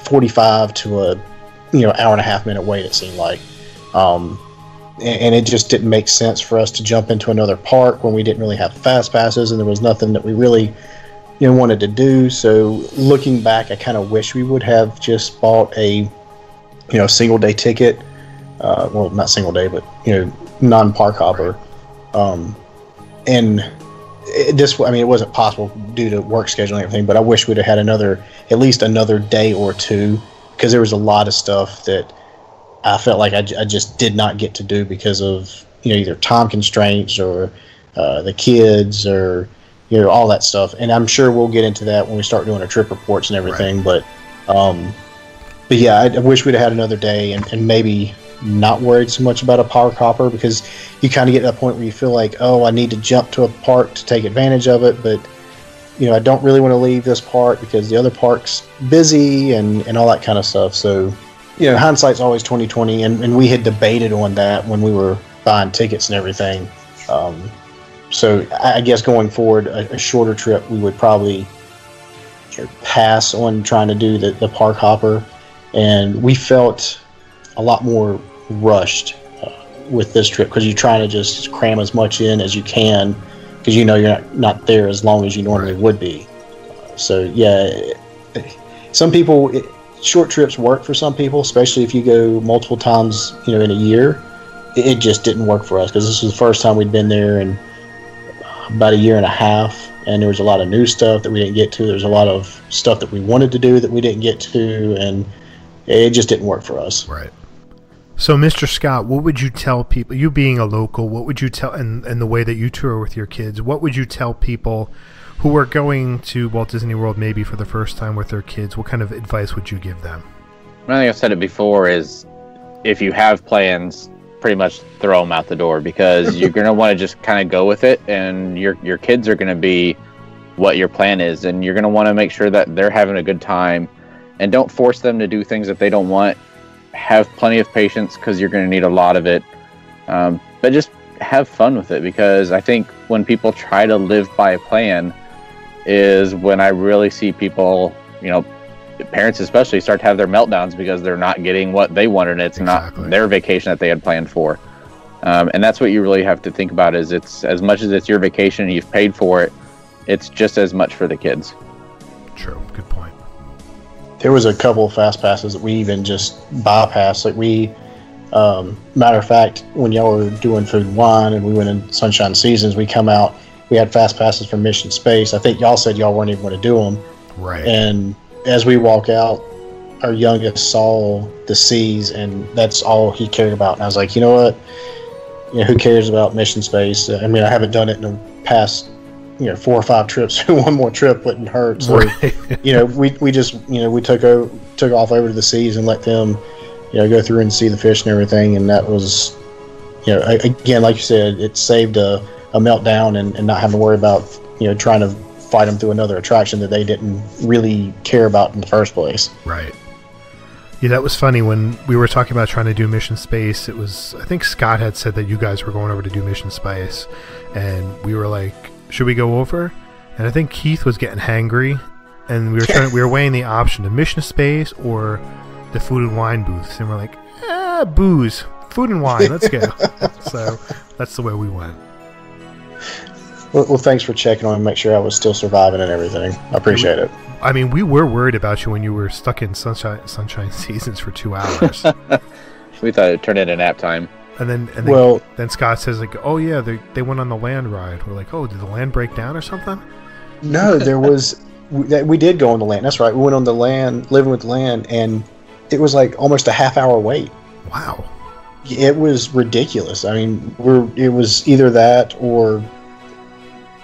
[SPEAKER 8] 45 to a hour and a half minute wait, it seemed like, and it just didn't make sense for us to jump into another park when we didn't really have fast passes, and there was nothing that we really wanted to do. So looking back, I kind of wish we would have just bought a single day ticket, well, not single day, but non-park hopper, and it wasn't possible due to work schedule and everything, but I wish we'd have had at least another day or two, because there was a lot of stuff that I felt like I just did not get to do because of either time constraints or the kids or all that stuff. And I'm sure we'll get into that when we start doing our trip reports and everything. Right. But yeah, I wish we'd have had another day and maybe not worried so much about a park hopper, because you kind of get to that point where you feel like, oh, I need to jump to a park to take advantage of it, but I don't really want to leave this park because the other park's busy and all that kind of stuff. So hindsight's always 20/20, and we had debated on that when we were buying tickets and everything. So I guess going forward, a shorter trip, we would probably pass on trying to do the park hopper, and we felt a lot more rushed with this trip, because you're trying to just cram as much in as you can, because you're not there as long as you normally would be. So yeah, some people, short trips work for some people, especially if you go multiple times in a year. It just didn't work for us, because this was the first time we'd been there in about a year and a half, and there was a lot of new stuff that we didn't get to. There was a lot of stuff that we wanted to do that we didn't get to, and it just didn't work for us.
[SPEAKER 6] Right. So, Mr. Scott, what would you tell people, you being a local, what would you tell, and the way that you tour with your kids, what would you tell people who are going to Walt Disney World maybe for the first time with their kids? What kind of advice would you give them?
[SPEAKER 7] I think I've said it before, is if you have plans, pretty much throw them out the door, because you're going to want to just kind of go with it, and your kids are going to be what your plan is, and you're going to want to make sure that they're having a good time, and don't force them to do things that they don't want. Have plenty of patience, because you're going to need a lot of it, but just have fun with it, because I think when people try to live by a plan is when I really see people, parents especially, start to have their meltdowns because they're not getting what they wanted, and it's not their vacation that they had planned for. And that's what you really have to think about, is it's as much as it's your vacation and you've paid for it, it's just as much for the kids.
[SPEAKER 6] True. Good point.
[SPEAKER 8] There was a couple of fast passes that we even just bypassed. Like matter of fact, when y'all were doing Food and Wine and we went in Sunshine Seasons, we come out, we had fast passes for Mission Space. I think y'all said y'all weren't even going to do them.
[SPEAKER 6] Right.
[SPEAKER 8] And as we walk out, our youngest saw the seas, and that's all he cared about. And I was like, you know what? Who cares about Mission Space? I mean, I haven't done it in the past, 4 or 5 trips. One more trip wouldn't hurt. So,
[SPEAKER 6] right.
[SPEAKER 8] we just, we took off over to the seas and let them, go through and see the fish and everything. And that was, again, like you said, it saved a meltdown and not having to worry about, trying to fight them through another attraction that they didn't really care about in the first place.
[SPEAKER 6] Right. Yeah, that was funny when we were talking about trying to do Mission Space. It was, I think Scott had said that you guys were going over to do Mission Space, and we were like, should we go over? And I think Keith was getting hangry, and we were weighing the option of Mission Space or the Food and Wine booths, and we're like, booze, Food and Wine, let's go. So that's the way we went.
[SPEAKER 8] Well, thanks for checking on and make sure I was still surviving and everything. I appreciate it.
[SPEAKER 6] I mean, we were worried about you when you were stuck in Sunshine Seasons for 2 hours.
[SPEAKER 7] We thought it turned into nap time.
[SPEAKER 6] And then Scott says, like, oh yeah, they went on the land ride. We're like, oh, did the land break down or something?
[SPEAKER 8] No, there was. We did go on the land. That's right. We went on the land, living with the land, and it was like almost a half-hour wait.
[SPEAKER 6] Wow.
[SPEAKER 8] It was ridiculous. I mean, it was either that or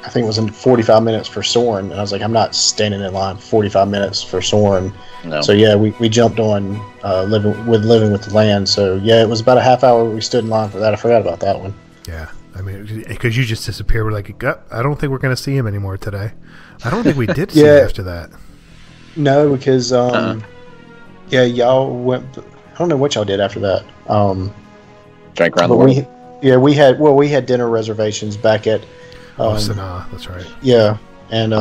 [SPEAKER 8] I think it was in 45 minutes for Soarin', and I was like, I'm not standing in line for 45 minutes for Soarin'.
[SPEAKER 7] No.
[SPEAKER 8] So yeah, we jumped on living with the land. So yeah, it was about a half hour we stood in line for that. I forgot about that one.
[SPEAKER 6] Yeah, I mean, because you just disappeared. We're like, I don't think we're going to see him anymore today. I don't think we did see him after that.
[SPEAKER 8] No, because yeah, y'all went. I don't know what y'all did after that.
[SPEAKER 7] Drank around the world.
[SPEAKER 8] We had dinner reservations back at.
[SPEAKER 6] Sanaa, that's right.
[SPEAKER 8] Yeah, and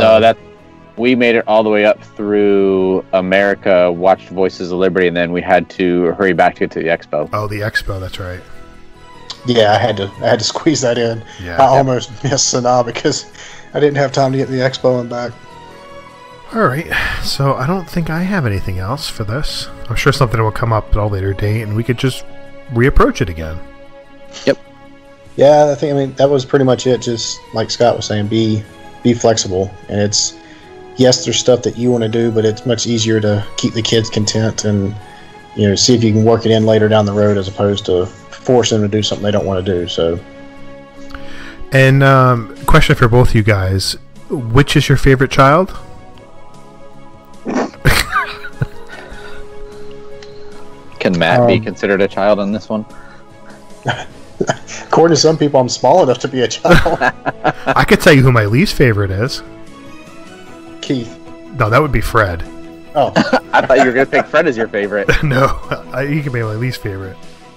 [SPEAKER 7] we made it all the way up through America, watched Voices of Liberty, and then we had to hurry back to get to the expo.
[SPEAKER 6] Oh, the expo, that's right.
[SPEAKER 8] Yeah, I had to squeeze that in.
[SPEAKER 6] Yeah,
[SPEAKER 8] I almost missed Sanaa because I didn't have time to get to the expo and back.
[SPEAKER 6] All right, so I don't think I have anything else for this. I'm sure something will come up at a later date, and we could just reapproach it again.
[SPEAKER 7] Yep.
[SPEAKER 8] Yeah, I mean, that was pretty much it. Just like Scott was saying, be flexible. And it's, yes, there's stuff that you want to do, but it's much easier to keep the kids content and, see if you can work it in later down the road as opposed to force them to do something they don't want to do. So.
[SPEAKER 6] And question for both you guys, which is your favorite child?
[SPEAKER 7] Can Matt be considered a child on this one?
[SPEAKER 8] According to some people, I'm small enough to be a child.
[SPEAKER 6] I could tell you who my least favorite is.
[SPEAKER 8] Keith.
[SPEAKER 6] No, that would be Fred.
[SPEAKER 8] Oh.
[SPEAKER 7] I thought you were going to pick Fred as your favorite.
[SPEAKER 6] No, he can be my least favorite.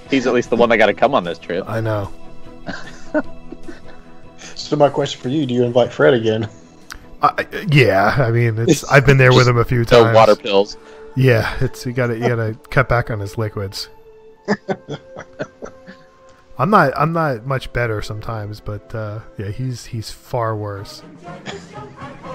[SPEAKER 7] He's at least the one that got to come on this trip.
[SPEAKER 6] I know.
[SPEAKER 8] So my question for you, do you invite Fred again?
[SPEAKER 6] Yeah, I mean, I've been there with him a few times.
[SPEAKER 7] No water pills.
[SPEAKER 6] Yeah, you gotta cut back on his liquids. I'm not much better sometimes, but yeah, he's far worse.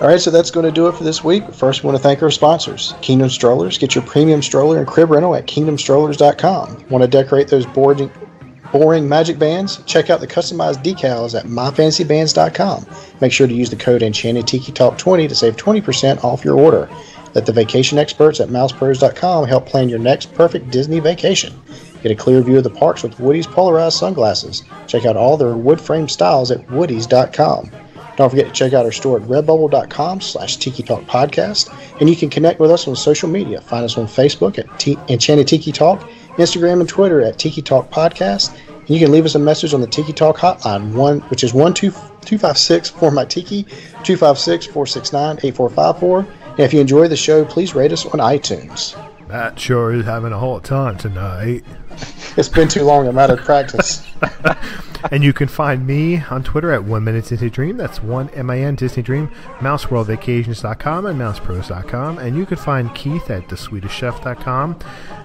[SPEAKER 8] All right, so that's going to do it for this week. First, we want to thank our sponsors, Kingdom Strollers. Get your premium stroller and crib rental at kingdomstrollers.com. Want to decorate those boring magic bands? Check out the customized decals at myfancybands.com. Make sure to use the code Enchanted Tiki Talk 20 to save 20% off your order. Let the vacation experts at mousepros.com help plan your next perfect Disney vacation. Get a clear view of the parks with Woody's polarized sunglasses. Check out all their wood frame styles at woodys.com. Don't forget to check out our store at redbubble.com/Tiki Talk Podcast. And you can connect with us on social media. Find us on Facebook at Enchanted Tiki Talk, Instagram and Twitter at Tiki Talk Podcast, You can leave us a message on the Tiki Talk hotline, which is 1-256 for my Tiki, 256-469-8454. And if you enjoy the show, please rate us on iTunes.
[SPEAKER 6] Matt sure is having a hard time tonight.
[SPEAKER 8] It's been too long. I'm out of practice.
[SPEAKER 6] And you can find me on Twitter at 1 Minute Disney Dream. That's 1MIN Disney Dream. MouseWorldVacations.com and MousePros.com. And you can find Keith at TheSwedishChef.com,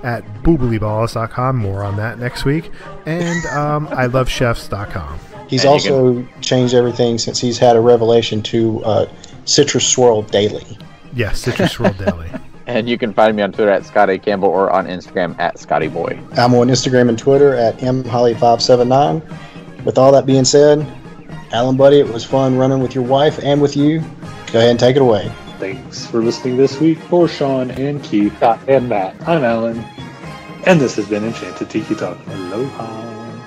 [SPEAKER 6] at BooblyBalls.com. More on that next week. And ILoveChefs.com.
[SPEAKER 8] He's also changed everything since he's had a revelation to Citrus Swirl Daily.
[SPEAKER 6] Yes, Citrus Swirl Daily.
[SPEAKER 7] And you can find me on Twitter at Scotty Campbell or on Instagram at ScottyBoy.
[SPEAKER 8] I'm on Instagram and Twitter at mholly579. With all that being said, Alan, buddy, it was fun running with your wife and with you. Go ahead and take it away.
[SPEAKER 12] Thanks for listening this week. For Sean and Keith and Matt, I'm Alan. And this has been Enchanted Tiki Talk. Aloha.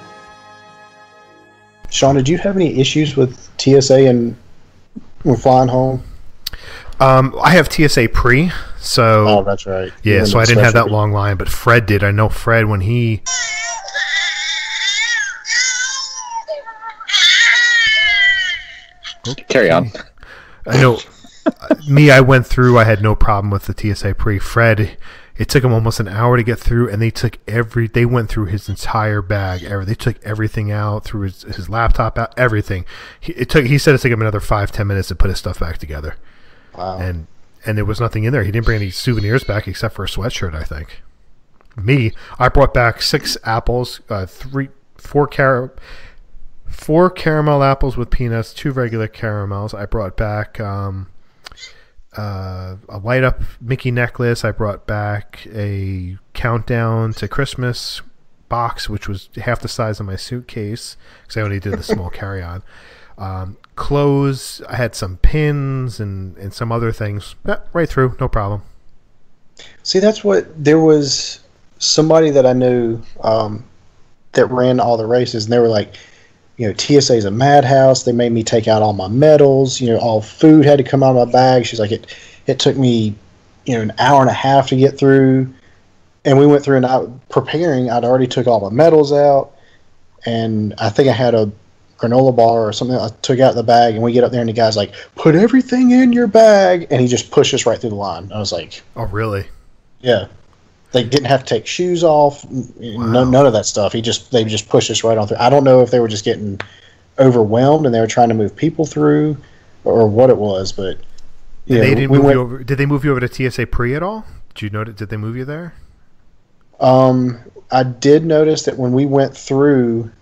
[SPEAKER 8] Sean, did you have any issues with TSA and when flying home?
[SPEAKER 6] I have TSA pre, so...
[SPEAKER 8] Oh, that's right.
[SPEAKER 6] Yeah, so I didn't have that long line, but Fred did. I know Fred, when he...
[SPEAKER 7] Okay. Carry on.
[SPEAKER 6] I know. I went through, I had no problem with the TSA pre. Fred, it took him almost an hour to get through, and they went through his entire bag. They took everything out, threw his laptop out, everything. He said it took him another 5-10 minutes to put his stuff back together.
[SPEAKER 8] Wow.
[SPEAKER 6] And there was nothing in there. He didn't bring any souvenirs back except for a sweatshirt, I think. I brought back 6 apples, 4 caramel apples with peanuts, 2 regular caramels. I brought back a light up Mickey necklace. I brought back a countdown to Christmas box, which was half the size of my suitcase because I only did the small carry-on. Clothes, I had some pins and some other things. Right through, no problem.
[SPEAKER 8] See, there was somebody that I knew that ran all the races, and they were like, TSA is a madhouse. They made me take out all my medals. All food had to come out of my bag. She's like, it took me, an hour and a half to get through. And we went through, and I'd already took all my medals out. And I think I had a granola bar or something I took out of the bag, and we get up there, and the guy's like, put everything in your bag. And he just pushed us right through the line. I was like,
[SPEAKER 6] oh, really?
[SPEAKER 8] Yeah. They didn't have to take shoes off. Wow. None of that stuff. They just pushed us right on through. I don't know if they were just getting overwhelmed and they were trying to move people through, or what it was. But
[SPEAKER 6] they didn't move you over. Did they move you over to TSA pre at all? Did you notice? Did they move you there?
[SPEAKER 8] I did notice that when we went through,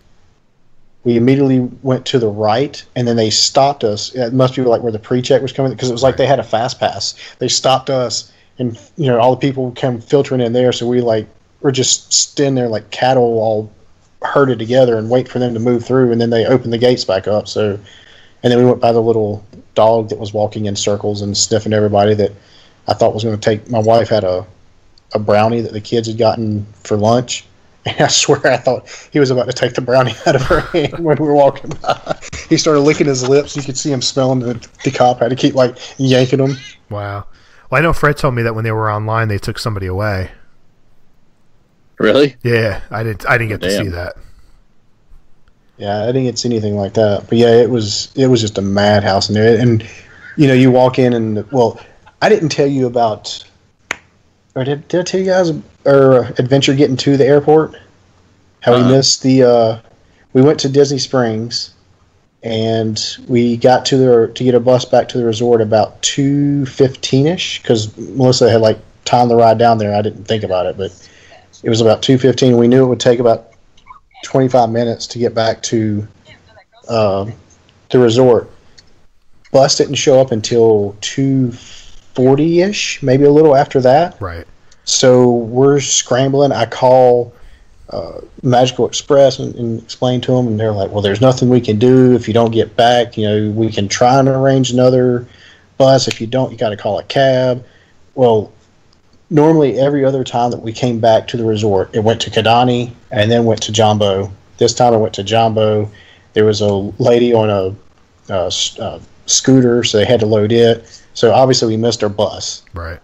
[SPEAKER 8] we immediately went to the right, and then they stopped us. It must be like where the pre-check was coming, because it was like they had a fast pass. They stopped us. And all the people come filtering in there, so we're just standing there like cattle, all herded together, and wait for them to move through. And then they opened the gates back up. And then we went by the little dog that was walking in circles and sniffing everybody. That I thought was going to take. My wife had a brownie that the kids had gotten for lunch, and I swear I thought he was about to take the brownie out of her hand when we were walking by. He started licking his lips. You could see him smelling. The cop had to keep yanking him.
[SPEAKER 6] Wow. Well, I know Fred told me that when they were online, they took somebody away.
[SPEAKER 7] Really?
[SPEAKER 6] Yeah, I didn't get to see that.
[SPEAKER 8] Yeah, I didn't get to see anything like that. But yeah, it was just a madhouse in there. And you walk in, and I didn't tell you about, or did I tell you guys our adventure getting to the airport? How we missed we went to Disney Springs. And we got to get a bus back to the resort about 2:15ish, because Melissa had timed the ride down there. I didn't think about it, but it was about 2:15. We knew it would take about 25 minutes to get back to the resort. Bus didn't show up until 2:40ish, maybe a little after that.
[SPEAKER 6] Right.
[SPEAKER 8] So we're scrambling. I call Magical Express and explain to them, and they're like, well, there's nothing we can do if you don't get back. We can try and arrange another bus. If you don't, you got to call a cab. Well, normally every other time that we came back to the resort, it went to Kidani and then went to Jambo. This time it went to Jambo. There was a lady on a scooter, so they had to load it. So obviously we missed our bus.
[SPEAKER 6] Right.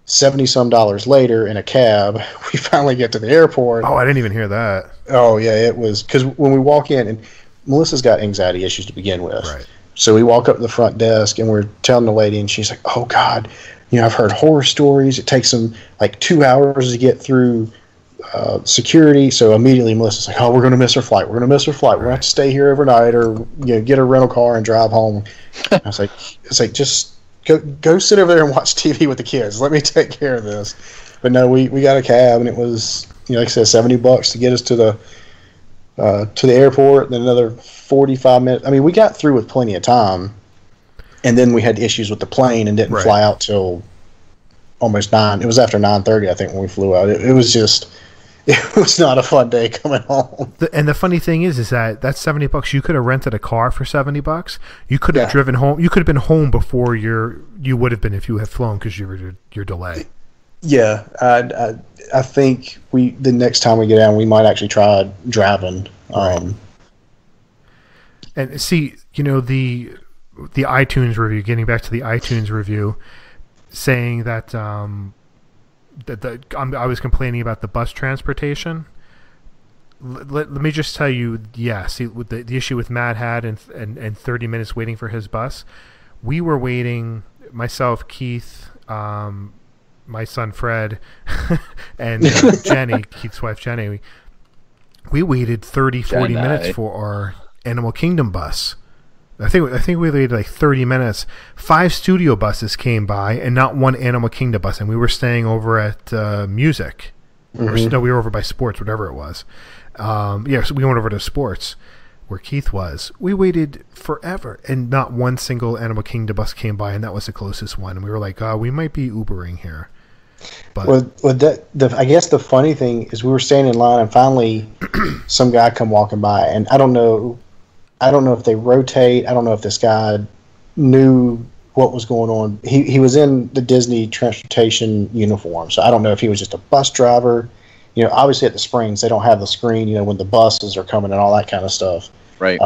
[SPEAKER 8] $70-some later in a cab, we finally get to the airport.
[SPEAKER 6] Oh, I didn't even hear that.
[SPEAKER 8] Oh, yeah, it was... Because when we walk in, and Melissa's got anxiety issues to begin with.
[SPEAKER 6] Right.
[SPEAKER 8] So we walk up to the front desk, and we're telling the lady, and she's like, oh, God, I've heard horror stories. It takes them, 2 hours to get through security. So immediately Melissa's like, oh, we're going to miss our flight. We're going to miss our flight. We're going to have to stay here overnight or get a rental car and drive home. I was like, just... Go sit over there and watch TV with the kids. Let me take care of this. But no, we got a cab, and it was, like I said, $70 to get us to the airport. Then another 45 minutes. I mean, we got through with plenty of time, and then we had issues with the plane and didn't fly out till almost 9. It was after 9:30, I think, when we flew out. It was just. It was not a fun day coming home.
[SPEAKER 6] And the funny thing is that that's $70. You could have rented a car for $70. You could have driven home. You could have been home before you would have been if you had flown because your delay.
[SPEAKER 8] Yeah, I think the next time we get down, we might actually try driving.
[SPEAKER 6] Right. And see, the iTunes review. Getting back to the iTunes review, saying that. I was complaining about the bus transportation. Let me just tell you, see, with the issue with Matt had and 30 minutes waiting for his bus, we were waiting, myself, Keith, my son Fred, and Jenny, Keith's wife Jenny, we waited 30, 40 minutes for our Animal Kingdom bus. I think we waited 30 minutes. 5 studio buses came by, and not one Animal Kingdom bus. And we were staying over at Music. Mm-hmm. No, we were over by Sports, whatever it was. So we went over to Sports, where Keith was. We waited forever, and not one single Animal Kingdom bus came by, and that was the closest one. And we were like, we might be Ubering here. But
[SPEAKER 8] I guess the funny thing is we were standing in line, and finally some guy come walking by, and I don't know if they rotate. I don't know if this guy knew what was going on. He was in the Disney transportation uniform, so I don't know if he was just a bus driver. Obviously at the Springs, they don't have the screen, when the buses are coming and all that kind of stuff.
[SPEAKER 7] Right.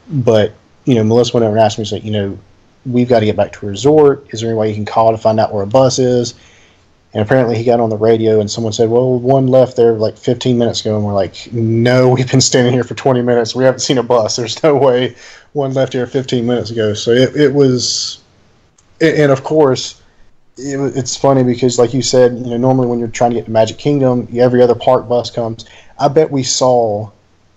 [SPEAKER 8] But, Melissa went over and asked me, she's like, we've got to get back to a resort. Is there any way you can call to find out where a bus is? And apparently he got on the radio and someone said, well, one left there 15 minutes ago. And we're like, no, we've been standing here for 20 minutes. We haven't seen a bus. There's no way one left here 15 minutes ago. So it was, and of course, it's funny because like you said, normally when you're trying to get to Magic Kingdom, every other park bus comes. I bet we saw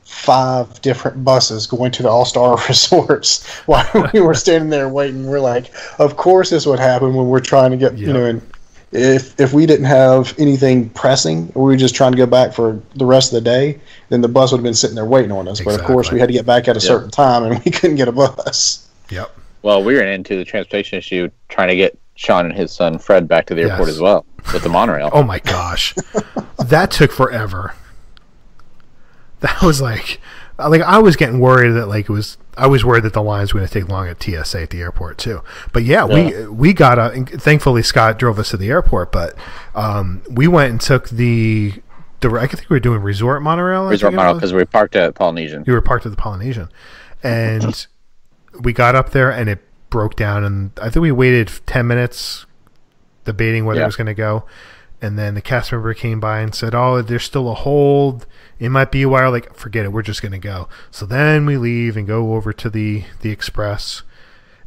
[SPEAKER 8] 5 different buses going to the All-Star resorts while we were standing there waiting. We're like, of course this would happen when we're trying to get, and if we didn't have anything pressing, or we were just trying to go back for the rest of the day, then the bus would have been sitting there waiting on us. Exactly. But of course, we had to get back at a certain time, and we couldn't get a bus.
[SPEAKER 6] Yep.
[SPEAKER 7] Well, we ran into the transportation issue trying to get Sean and his son Fred back to the airport as well with the monorail.
[SPEAKER 6] Oh my gosh, that took forever. That was I was getting worried that I was worried that the lines were going to take long at TSA at the airport too. But we got and thankfully Scott drove us to the airport, but we went and took I think we were doing Resort Monorail.
[SPEAKER 7] Resort Monorail because we parked at Polynesian.
[SPEAKER 6] You were parked at the Polynesian, and we got up there and it broke down, and I think we waited 10 minutes debating whether it was going to go. And then the cast member came by and said, "Oh, there's still a hold. It might be a while." Like, forget it. We're just going to go. So then we leave and go over to the Express,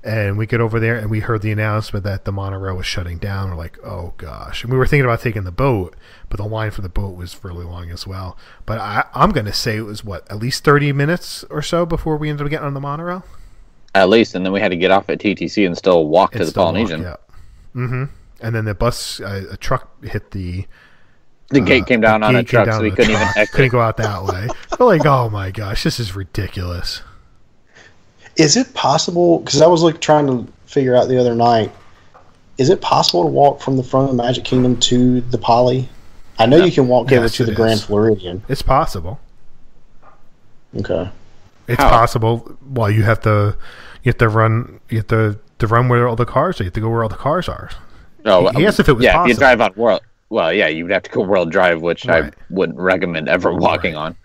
[SPEAKER 6] and we get over there and we heard the announcement that the monorail was shutting down. We're like, "Oh gosh!" And we were thinking about taking the boat, but the line for the boat was really long as well. But I'm going to say it was at least 30 minutes or so before we ended up getting on the monorail.
[SPEAKER 7] At least, and then we had to get off at TTC and still walk to the Polynesian.
[SPEAKER 6] Mm-hmm. And then the bus, a truck hit the
[SPEAKER 7] gate came down on a truck, so we couldn't even exit.
[SPEAKER 6] Couldn't go out that way. We're like, oh my gosh, this is ridiculous.
[SPEAKER 8] Is it possible? Because I was trying to figure out the other night. Is it possible to walk from the front of the Magic Kingdom to the Poly? I know you can walk over to the Grand Floridian.
[SPEAKER 6] It's possible.
[SPEAKER 8] Okay.
[SPEAKER 6] It's possible. Well, you have to run. You have to run where all the cars are. You have to go where all the cars are.
[SPEAKER 7] Oh,
[SPEAKER 6] he asked if it was possible.
[SPEAKER 7] If you drive on World. Well, yeah, you would have to go World Drive, which I wouldn't recommend ever walking on.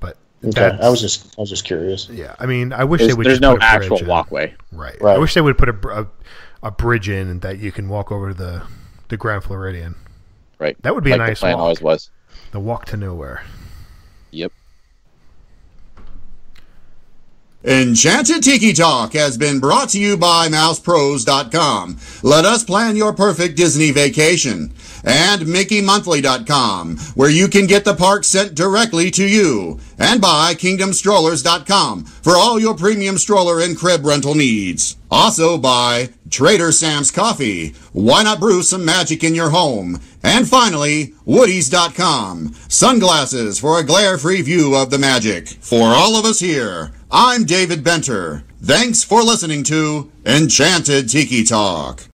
[SPEAKER 6] But
[SPEAKER 8] okay, I was just curious.
[SPEAKER 6] Yeah, I mean, I wish they would.
[SPEAKER 7] There's
[SPEAKER 6] just
[SPEAKER 7] no
[SPEAKER 6] put a
[SPEAKER 7] actual
[SPEAKER 6] bridge
[SPEAKER 7] walkway.
[SPEAKER 6] Right. I wish they would put bridge in and that you can walk over to the Grand Floridian.
[SPEAKER 7] Right.
[SPEAKER 6] That would be a nice
[SPEAKER 7] the plan
[SPEAKER 6] walk.
[SPEAKER 7] Always was.
[SPEAKER 6] The walk to nowhere.
[SPEAKER 7] Yep.
[SPEAKER 1] Enchanted Tiki Talk has been brought to you by mousepros.com. Let us plan your perfect Disney vacation. And mickeymonthly.com, where you can get the park sent directly to you. And by kingdomstrollers.com for all your premium stroller and crib rental needs. Also by Trader Sam's Coffee. Why not brew some magic in your home? And finally, woodies.com. Sunglasses for a glare-free view of the magic. For all of us here, I'm David Benter. Thanks for listening to Enchanted Tiki Talk.